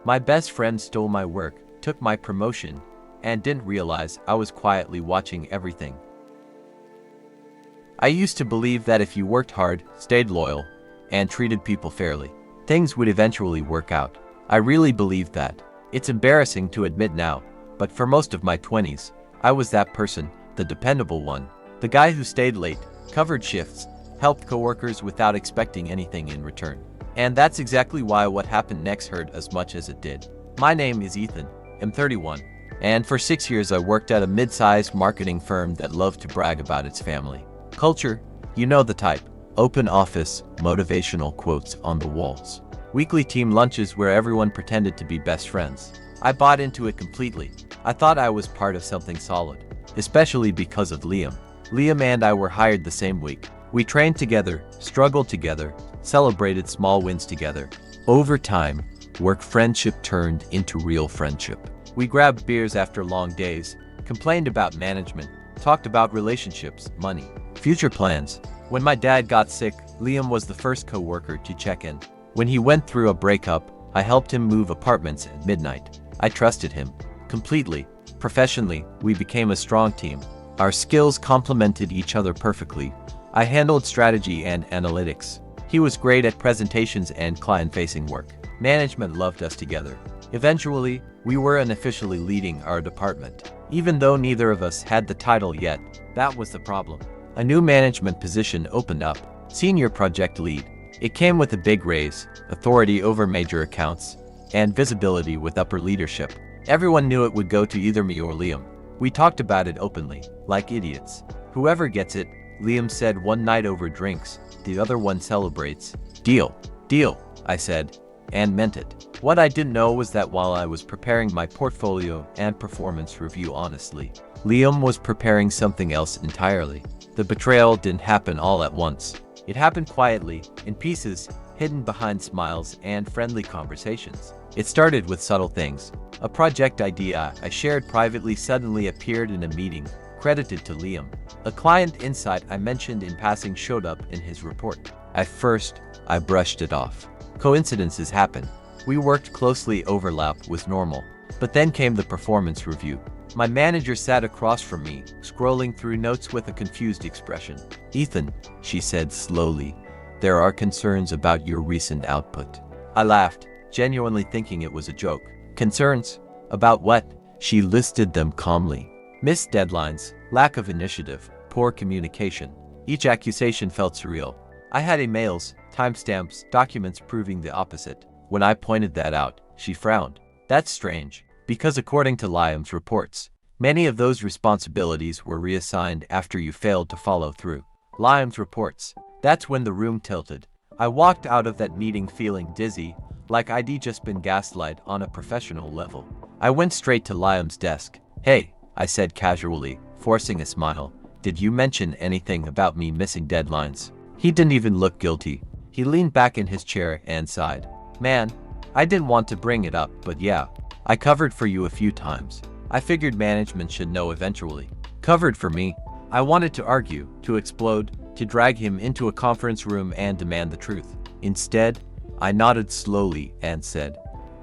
My best friend stole my work, took my promotion, and didn't realize I was quietly watching everything. I used to believe that if you worked hard, stayed loyal, and treated people fairly, things would eventually work out. I really believed that. It's embarrassing to admit now, but for most of my 20s, I was that person, the dependable one, the guy who stayed late, covered shifts, helped coworkers without expecting anything in return. And that's exactly why what happened next hurt as much as it did. My name is Ethan, I'm 31, and for 6 years I worked at a mid-sized marketing firm that loved to brag about its family culture. You know the type. Open office, motivational quotes on the walls. Weekly team lunches where everyone pretended to be best friends. I bought into it completely. I thought I was part of something solid, especially because of Liam. Liam and I were hired the same week. We trained together, struggled together, celebrated small wins together. Over time, work friendship turned into real friendship. We grabbed beers after long days, complained about management, talked about relationships, money, future plans. When my dad got sick, Liam was the first coworker to check in. When he went through a breakup, I helped him move apartments at midnight. I trusted him completely. Professionally, we became a strong team. Our skills complemented each other perfectly. I handled strategy and analytics. He was great at presentations and client-facing work. Management loved us together. Eventually, we were unofficially leading our department. Even though neither of us had the title yet, that was the problem. A new management position opened up, senior project lead. It came with a big raise, authority over major accounts, and visibility with upper leadership. Everyone knew it would go to either me or Liam. We talked about it openly, like idiots. Whoever gets it, Liam said one night over drinks, the other one celebrates. Deal. Deal, I said, and meant it. What I didn't know was that while I was preparing my portfolio and performance review honestly, Liam was preparing something else entirely. The betrayal didn't happen all at once. It happened quietly, in pieces, hidden behind smiles and friendly conversations. It started with subtle things. A project idea I shared privately suddenly appeared in a meeting, credited to Liam. A client insight I mentioned in passing showed up in his report. At first, I brushed it off. Coincidences happen. We worked closely, overlap was normal. But then came the performance review. My manager sat across from me, scrolling through notes with a confused expression. "Ethan," she said slowly, "there are concerns about your recent output." I laughed, genuinely thinking it was a joke. "Concerns? About what?" She listed them calmly. Missed deadlines, lack of initiative, poor communication. Each accusation felt surreal. I had emails, timestamps, documents proving the opposite. When I pointed that out, she frowned. "That's strange, because according to Liam's reports, many of those responsibilities were reassigned after you failed to follow through." Liam's reports. That's when the room tilted. I walked out of that meeting feeling dizzy, like I'd just been gaslighted on a professional level. I went straight to Liam's desk. "Hey," I said casually, forcing a smile, "did you mention anything about me missing deadlines?" He didn't even look guilty. He leaned back in his chair and sighed. "Man, I didn't want to bring it up, but yeah, I covered for you a few times. I figured management should know eventually." Covered for me? I wanted to argue, to explode, to drag him into a conference room and demand the truth. Instead, I nodded slowly and said,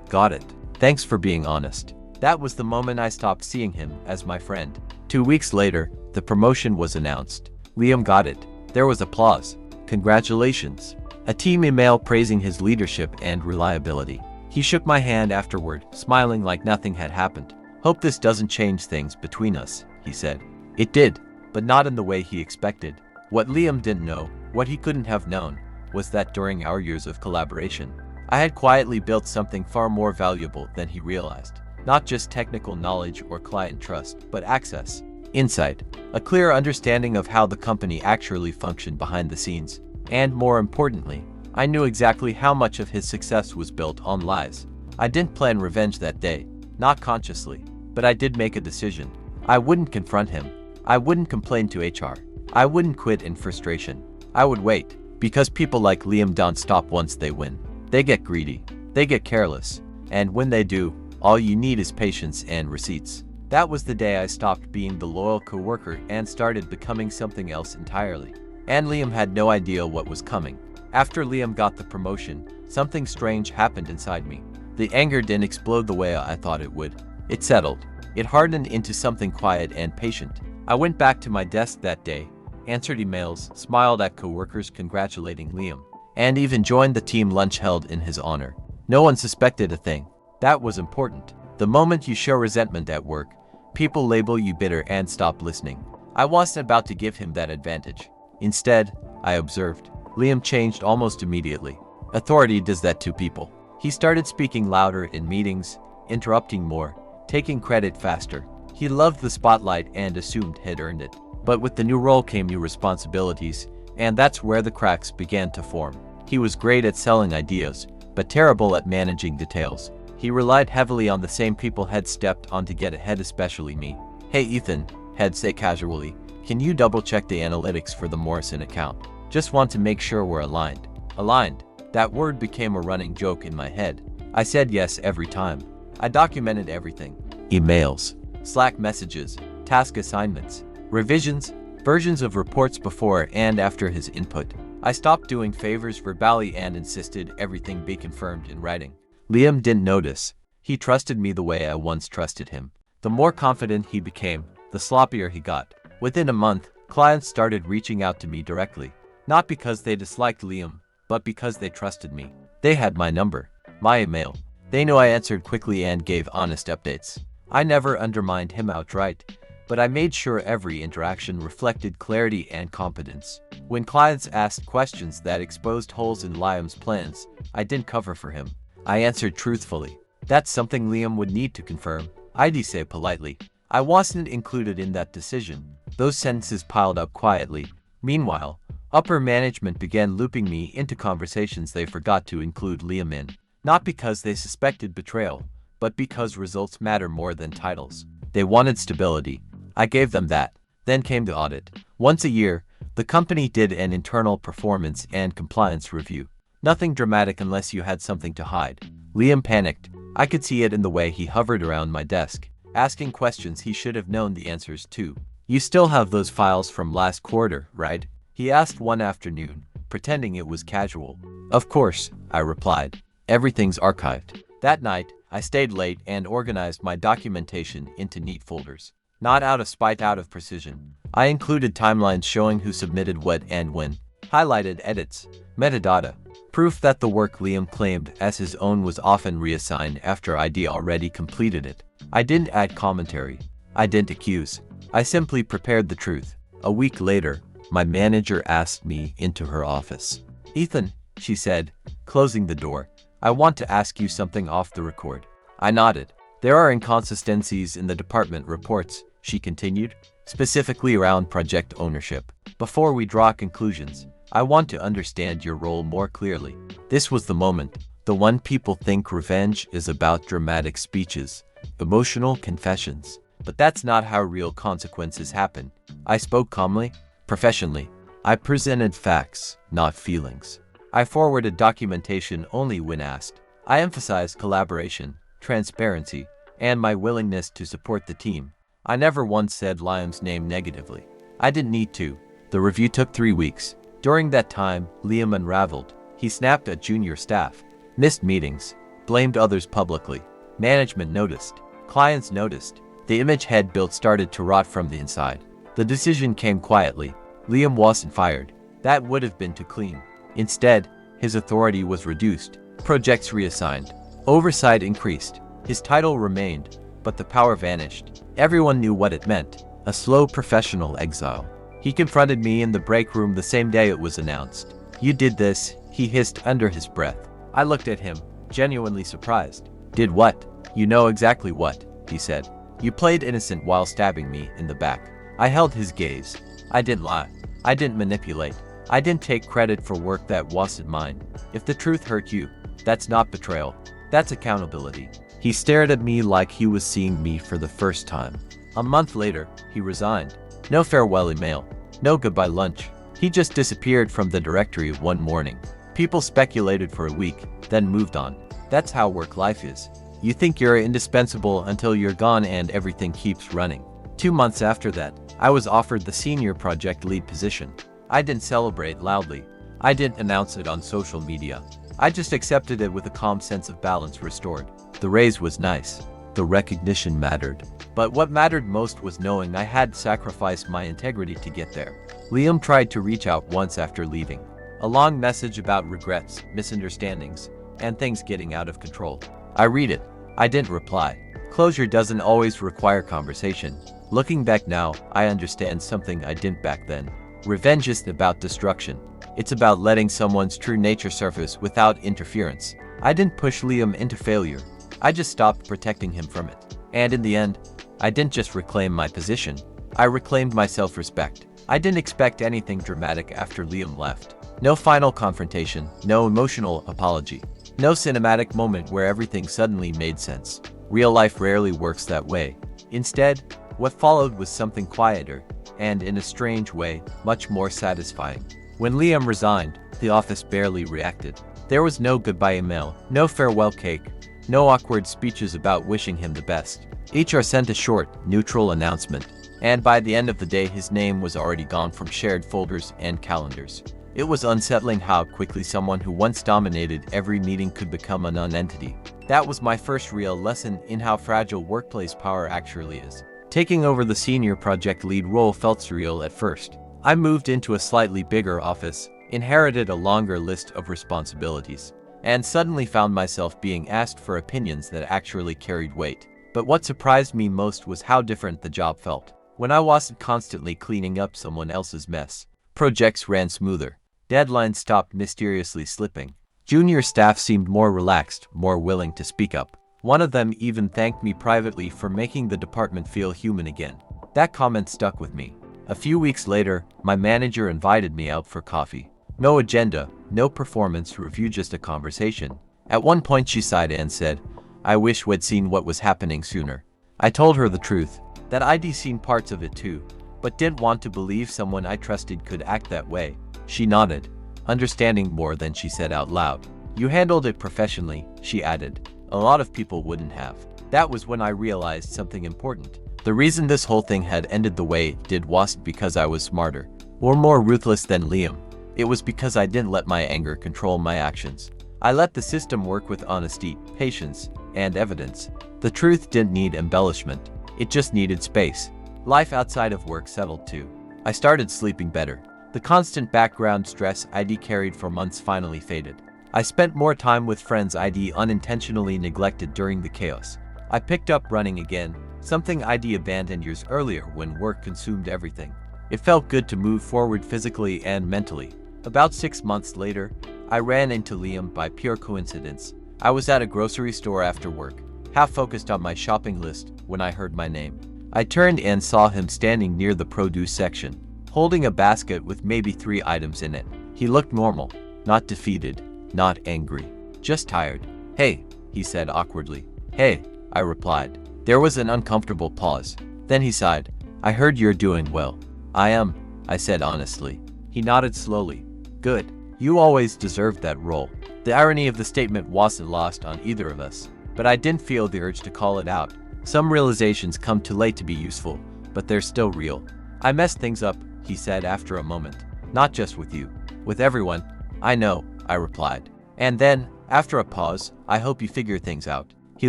"Got it. Thanks for being honest." That was the moment I stopped seeing him as my friend. 2 weeks later, the promotion was announced. Liam got it. There was applause. Congratulations. A team email praising his leadership and reliability. He shook my hand afterward, smiling like nothing had happened. "Hope this doesn't change things between us," he said. It did, but not in the way he expected. What Liam didn't know, what he couldn't have known, was that during our years of collaboration, I had quietly built something far more valuable than he realized. Not just technical knowledge or client trust, but access, insight, a clear understanding of how the company actually functioned behind the scenes. And more importantly, I knew exactly how much of his success was built on lies. I didn't plan revenge that day, not consciously, but I did make a decision. I wouldn't confront him. I wouldn't complain to HR. I wouldn't quit in frustration. I would wait, because people like Liam don't stop once they win. They get greedy. They get careless. And when they do, all you need is patience and receipts. That was the day I stopped being the loyal coworker and started becoming something else entirely. And Liam had no idea what was coming. After Liam got the promotion, something strange happened inside me. The anger didn't explode the way I thought it would. It settled. It hardened into something quiet and patient. I went back to my desk that day, answered emails, smiled at coworkers congratulating Liam, and even joined the team lunch held in his honor. No one suspected a thing. That was important. The moment you show resentment at work, people label you bitter and stop listening. I wasn't about to give him that advantage. Instead, I observed. Liam changed almost immediately. Authority does that to people. He started speaking louder in meetings, interrupting more, taking credit faster. He loved the spotlight and assumed he'd earned it. But with the new role came new responsibilities, and that's where the cracks began to form. He was great at selling ideas, but terrible at managing details. He relied heavily on the same people he'd stepped on to get ahead, especially me. "Hey Ethan," he'd say casually, "can you double-check the analytics for the Morrison account? Just want to make sure we're aligned." Aligned. That word became a running joke in my head. I said yes every time. I documented everything. Emails, Slack messages, task assignments, revisions, versions of reports before and after his input. I stopped doing favors verbally and insisted everything be confirmed in writing. Liam didn't notice. He trusted me the way I once trusted him. The more confident he became, the sloppier he got. Within a month, clients started reaching out to me directly. Not because they disliked Liam, but because they trusted me. They had my number, my email. They knew I answered quickly and gave honest updates. I never undermined him outright, but I made sure every interaction reflected clarity and competence. When clients asked questions that exposed holes in Liam's plans, I didn't cover for him. I answered truthfully. That's something Liam would need to confirm, I'd say politely. I wasn't included in that decision. Those sentences piled up quietly. Meanwhile, upper management began looping me into conversations they forgot to include Liam in. Not because they suspected betrayal, but because results matter more than titles. They wanted stability. I gave them that. Then came the audit. Once a year, the company did an internal performance and compliance review. Nothing dramatic unless you had something to hide. Liam panicked. I could see it in the way he hovered around my desk, asking questions he should have known the answers to. "You still have those files from last quarter, right?" he asked one afternoon, pretending it was casual. "Of course," I replied. "Everything's archived." That night, I stayed late and organized my documentation into neat folders. Not out of spite, out of precision. I included timelines showing who submitted what and when, highlighted edits, metadata, proof that the work Liam claimed as his own was often reassigned after I'd already completed it. I didn't add commentary. I didn't accuse. I simply prepared the truth. A week later, my manager asked me into her office. "Ethan," she said, closing the door, "I want to ask you something off the record." I nodded. "There are inconsistencies in the department reports," she continued, "specifically around project ownership. Before we draw conclusions, I want to understand your role more clearly." This was the moment, the one people think revenge is about: dramatic speeches, emotional confessions. But that's not how real consequences happen. I spoke calmly, professionally. I presented facts, not feelings. I forwarded documentation only when asked. I emphasized collaboration, transparency, and my willingness to support the team. I never once said Liam's name negatively. I didn't need to. The review took 3 weeks. During that time, Liam unraveled. He snapped at junior staff, missed meetings, blamed others publicly. Management noticed. Clients noticed. The image he'd built started to rot from the inside. The decision came quietly. Liam wasn't fired. That would have been too clean. Instead, his authority was reduced. Projects reassigned. Oversight increased. His title remained, but the power vanished. Everyone knew what it meant: a slow professional exile. He confronted me in the break room the same day it was announced. "You did this," he hissed under his breath. I looked at him, genuinely surprised. "Did what?" "You know exactly what," he said. "You played innocent while stabbing me in the back." I held his gaze. I didn't lie. I didn't manipulate. I didn't take credit for work that wasn't mine. If the truth hurt you, that's not betrayal. That's accountability. He stared at me like he was seeing me for the first time. A month later, he resigned. No farewell email. No goodbye lunch. He just disappeared from the directory one morning. People speculated for a week, then moved on. That's how work life is. You think you're indispensable until you're gone and everything keeps running. 2 months after that, I was offered the senior project lead position. I didn't celebrate loudly. I didn't announce it on social media. I just accepted it with a calm sense of balance restored. The raise was nice. The recognition mattered. But what mattered most was knowing I had sacrificed my integrity to get there. Liam tried to reach out once after leaving. A long message about regrets, misunderstandings, and things getting out of control. I read it. I didn't reply. Closure doesn't always require conversation. Looking back now, I understand something I didn't back then. Revenge isn't about destruction. It's about letting someone's true nature surface without interference. I didn't push Liam into failure. I just stopped protecting him from it. And in the end, I didn't just reclaim my position. I reclaimed my self-respect. I didn't expect anything dramatic after Liam left. No final confrontation, no emotional apology, no cinematic moment where everything suddenly made sense. Real life rarely works that way. Instead, what followed was something quieter, and in a strange way, much more satisfying. When Liam resigned, the office barely reacted. There was no goodbye email, no farewell cake, no awkward speeches about wishing him the best. HR sent a short, neutral announcement, and by the end of the day his name was already gone from shared folders and calendars. It was unsettling how quickly someone who once dominated every meeting could become a non-entity. That was my first real lesson in how fragile workplace power actually is. Taking over the senior project lead role felt surreal at first. I moved into a slightly bigger office, inherited a longer list of responsibilities, and suddenly found myself being asked for opinions that actually carried weight. But what surprised me most was how different the job felt. When I wasn't constantly cleaning up someone else's mess, projects ran smoother. Deadlines stopped mysteriously slipping. Junior staff seemed more relaxed, more willing to speak up. One of them even thanked me privately for making the department feel human again. That comment stuck with me. A few weeks later, my manager invited me out for coffee. No agenda, no performance review, just a conversation. At one point she sighed and said, "I wish we'd seen what was happening sooner." I told her the truth, that I'd seen parts of it too, but didn't want to believe someone I trusted could act that way. She nodded, understanding more than she said out loud. "You handled it professionally," she added. "A lot of people wouldn't have." That was when I realized something important. The reason this whole thing had ended the way it did wasn't because I was smarter or more ruthless than Liam. It was because I didn't let my anger control my actions. I let the system work with honesty, patience, and evidence. The truth didn't need embellishment. It just needed space. Life outside of work settled too. I started sleeping better. The constant background stress I'd carried for months finally faded. I spent more time with friends I'd unintentionally neglected during the chaos. I picked up running again, something I'd abandoned years earlier when work consumed everything. It felt good to move forward physically and mentally. About 6 months later, I ran into Liam by pure coincidence. I was at a grocery store after work, half focused on my shopping list, when I heard my name. I turned and saw him standing near the produce section, holding a basket with maybe 3 items in it. He looked normal, not defeated, not angry, just tired. "Hey," he said awkwardly. "Hey," I replied. There was an uncomfortable pause. Then he sighed. "I heard you're doing well." "I am," I said honestly. He nodded slowly. "Good. You always deserved that role." The irony of the statement wasn't lost on either of us, but I didn't feel the urge to call it out. Some realizations come too late to be useful, but they're still real. "I messed things up," he said after a moment. "Not just with you. With everyone." "I know," I replied. And then, after a pause, "I hope you figure things out." He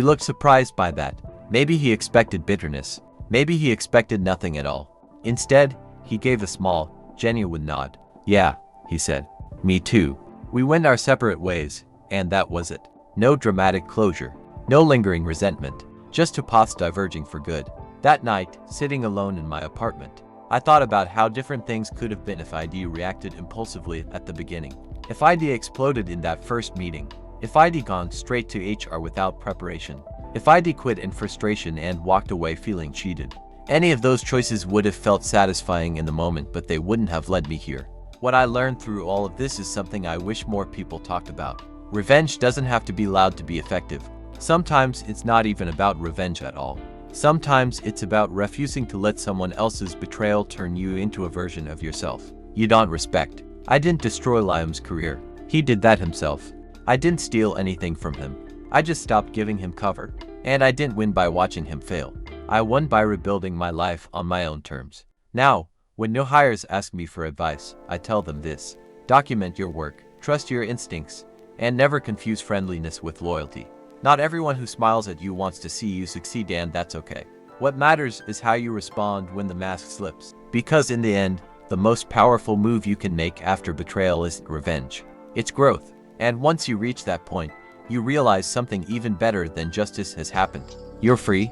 looked surprised by that. Maybe he expected bitterness. Maybe he expected nothing at all. Instead, he gave a small, genuine nod. "Yeah," he said. "Me too." We went our separate ways, and that was it. No dramatic closure. No lingering resentment. Just two paths diverging for good. That night, sitting alone in my apartment, I thought about how different things could have been if I'd reacted impulsively at the beginning. If I'd exploded in that first meeting. If I'd gone straight to HR without preparation. If I'd quit in frustration and walked away feeling cheated. Any of those choices would have felt satisfying in the moment, but they wouldn't have led me here. What I learned through all of this is something I wish more people talked about. Revenge doesn't have to be loud to be effective. Sometimes it's not even about revenge at all. Sometimes it's about refusing to let someone else's betrayal turn you into a version of yourself you don't respect. I didn't destroy Liam's career. He did that himself. I didn't steal anything from him. I just stopped giving him cover. And I didn't win by watching him fail. I won by rebuilding my life on my own terms. Now, when new hires ask me for advice, I tell them this: document your work, trust your instincts, And never confuse friendliness with loyalty. Not everyone who smiles at you wants to see you succeed, and that's okay. What matters is how you respond when the mask slips. Because in the end, the most powerful move you can make after betrayal isn't revenge. It's growth. And once you reach that point, you realize something even better than justice has happened. You're free,